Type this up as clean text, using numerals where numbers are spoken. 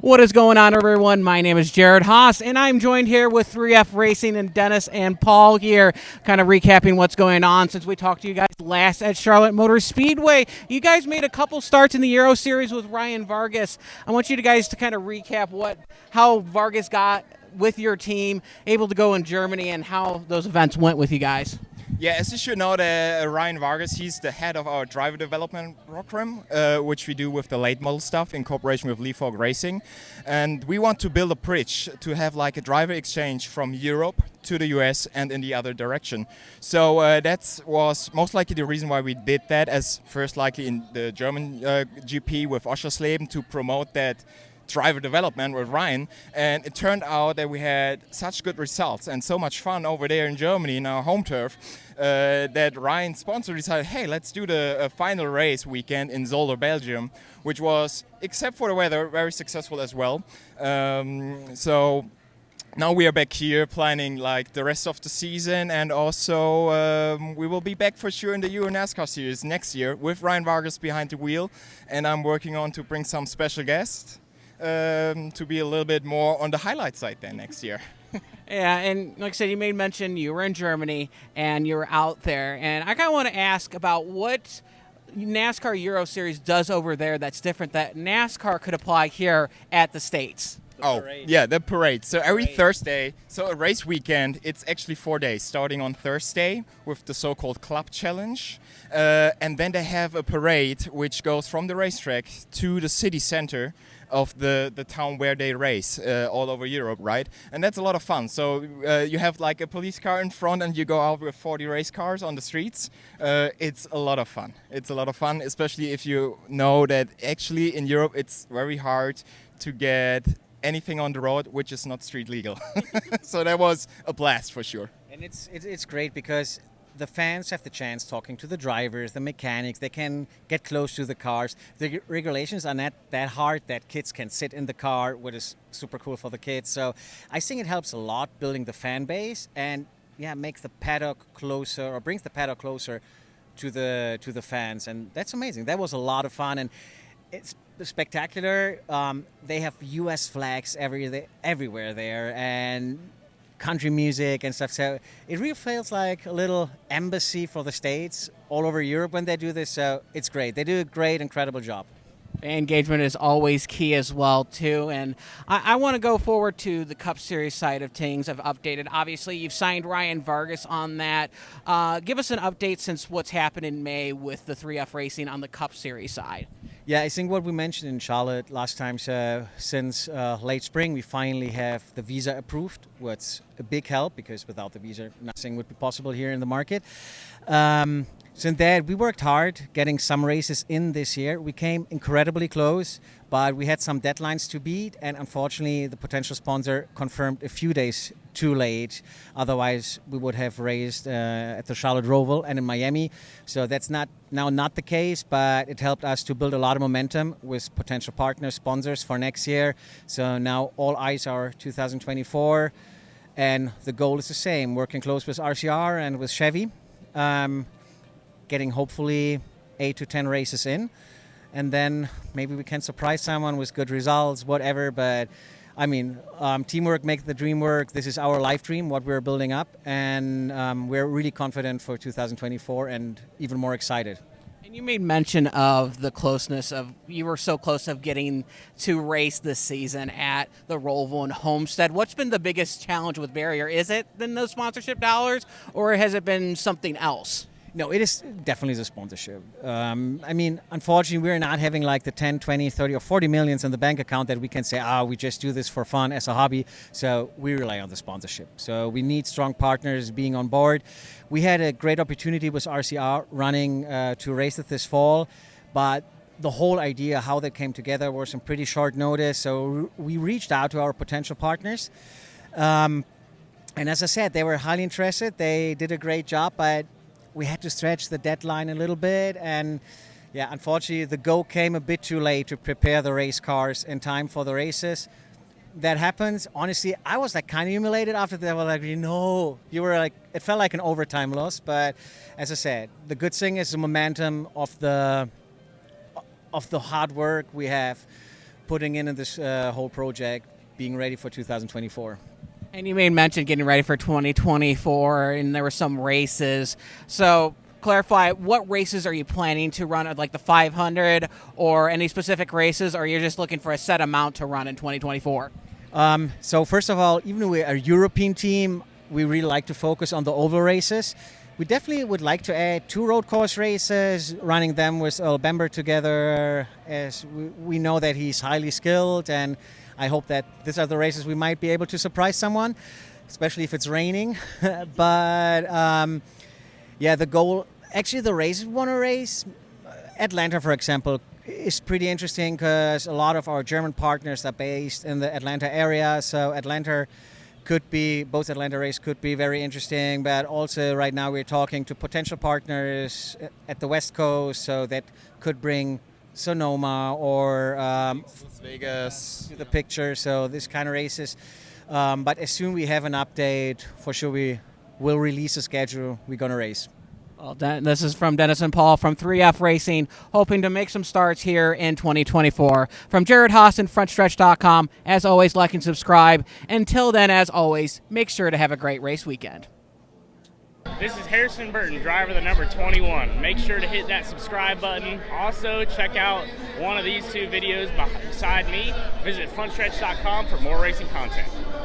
What is going on, everyone? My name is Jared Haas, and I'm joined here with 3F Racing and Dennis and Paul here, kind of recapping what's going on since we talked to you guys last at Charlotte Motor Speedway. You guys made a couple starts in the Euro Series with Ryan Vargas. I want you guys to kind of recap how Vargas got with your team, able to go in Germany, and how those events went with you guys. Yeah, as you should know, Ryan Vargas, he's the head of our driver development program, which we do with the late model stuff in cooperation with Leapfrog Racing. And we want to build a bridge to have like a driver exchange from Europe to the US and in the other direction. So that was most likely the reason why we did that, as first likely in the German GP with Oschersleben to promote that driver development with Ryan, and it turned out that we had such good results and so much fun over there in Germany in our home turf that Ryan's sponsor decided, hey, let's do the final race weekend in Zolder, Belgium, which was, except for the weather, very successful as well. So now we are back here planning like the rest of the season, and also we will be back for sure in the Euro NASCAR Series next year with Ryan Vargas behind the wheel, and I'm working on to bring some special guests to be a little bit more on the highlight side then next year. Yeah, and like I said, you made mention you were in Germany and you were out there, and I kind of want to ask about what NASCAR Euro Series does over there that's different that NASCAR could apply here at the States. The parade. So every Thursday, so a race weekend, it's actually 4 days, starting on Thursday with the so-called Club Challenge. And then they have a parade which goes from the racetrack to the city center of the town where they race all over Europe, right? And that's a lot of fun. So you have like a police car in front and you go out with 40 race cars on the streets. It's a lot of fun. It's a lot of fun, especially if you know that actually in Europe it's very hard to get anything on the road which is not street legal. So that was a blast for sure. And it's great because the fans have the chance talking to the drivers, the mechanics. They can get close to the cars. The regulations are not that hard that kids can sit in the car, which is super cool for the kids. So I think it helps a lot building the fan base and makes the paddock closer, or brings the paddock closer to the fans. And that's amazing. That was a lot of fun, and it's spectacular. They have U.S. flags everywhere there, and country music and stuff. So it really feels like a little embassy for the States all over Europe when they do this. So it's great. They do a great, incredible job. Engagement is always key as well, too. And I want to go forward to the Cup Series side of things. I've updated. Obviously, you've signed Ryan Vargas on that. Give us an update since what's happened in May with the 3F Racing on the Cup Series side. Yeah, I think what we mentioned in Charlotte last time, so since late spring, we finally have the visa approved, what's a big help because without the visa, nothing would be possible here in the market. Since that, we worked hard getting some races in this year. We came incredibly close, but we had some deadlines to beat, and unfortunately, the potential sponsor confirmed a few days too late. Otherwise, we would have raced at the Charlotte Roval and in Miami. So that's not the case, but it helped us to build a lot of momentum with potential partners, sponsors for next year. So now all eyes are 2024, and the goal is the same: working close with RCR and with Chevy. Getting hopefully 8 to 10 races in, and then maybe we can surprise someone with good results, whatever. But I mean, teamwork makes the dream work. This is our life dream, what we're building up, and we're really confident for 2024 and even more excited. And you made mention of the closeness of, you were so close of getting to race this season at the Roval and Homestead. What's been the biggest challenge with Barrier? Is it been those sponsorship dollars, or has it been something else? No, it is definitely the sponsorship. I mean, unfortunately, we're not having like the 10, 20, 30, or 40 millions in the bank account that we can say, we just do this for fun as a hobby. So we rely on the sponsorship. So we need strong partners being on board. We had a great opportunity with RCR running to race it this fall, but the whole idea, how they came together, was in pretty short notice. So we reached out to our potential partners. And as I said, they were highly interested. They did a great job, but we had to stretch the deadline a little bit, and unfortunately the go came a bit too late to prepare the race cars in time for the races. That happens. Honestly, I was like kind of humiliated after that. I was like, you were like, it felt like an overtime loss. But as I said, the good thing is the momentum of the hard work. We have putting in this whole project, being ready for 2024. And you made mention getting ready for 2024, and there were some races. So clarify, what races are you planning to run at, like the 500 or any specific races, or you're just looking for a set amount to run in 2024? So first of all, even though we're a European team, we really like to focus on the oval races. We definitely would like to add 2 road course races, running them with Earl Bamber together, as we know that he's highly skilled, and I hope that these are the races we might be able to surprise someone, especially if it's raining. But yeah, the goal, actually the races we want to race, Atlanta, for example, is pretty interesting because a lot of our German partners are based in the Atlanta area. So both Atlanta races could be very interesting, but also right now we're talking to potential partners at the West Coast, so that could bring Sonoma or Las Vegas to the picture. So this kind of races. But as soon as we have an update, for sure we will release a schedule we're going to race. Well, this is from Dennis and Paul from 3F Racing, hoping to make some starts here in 2024. From Jared Haas and Frontstretch.com, as always, like and subscribe. Until then, as always, make sure to have a great race weekend. This is Harrison Burton, driver the number 21. Make sure to hit that subscribe button. Also, check out one of these 2 videos beside me. Visit Frontstretch.com for more racing content.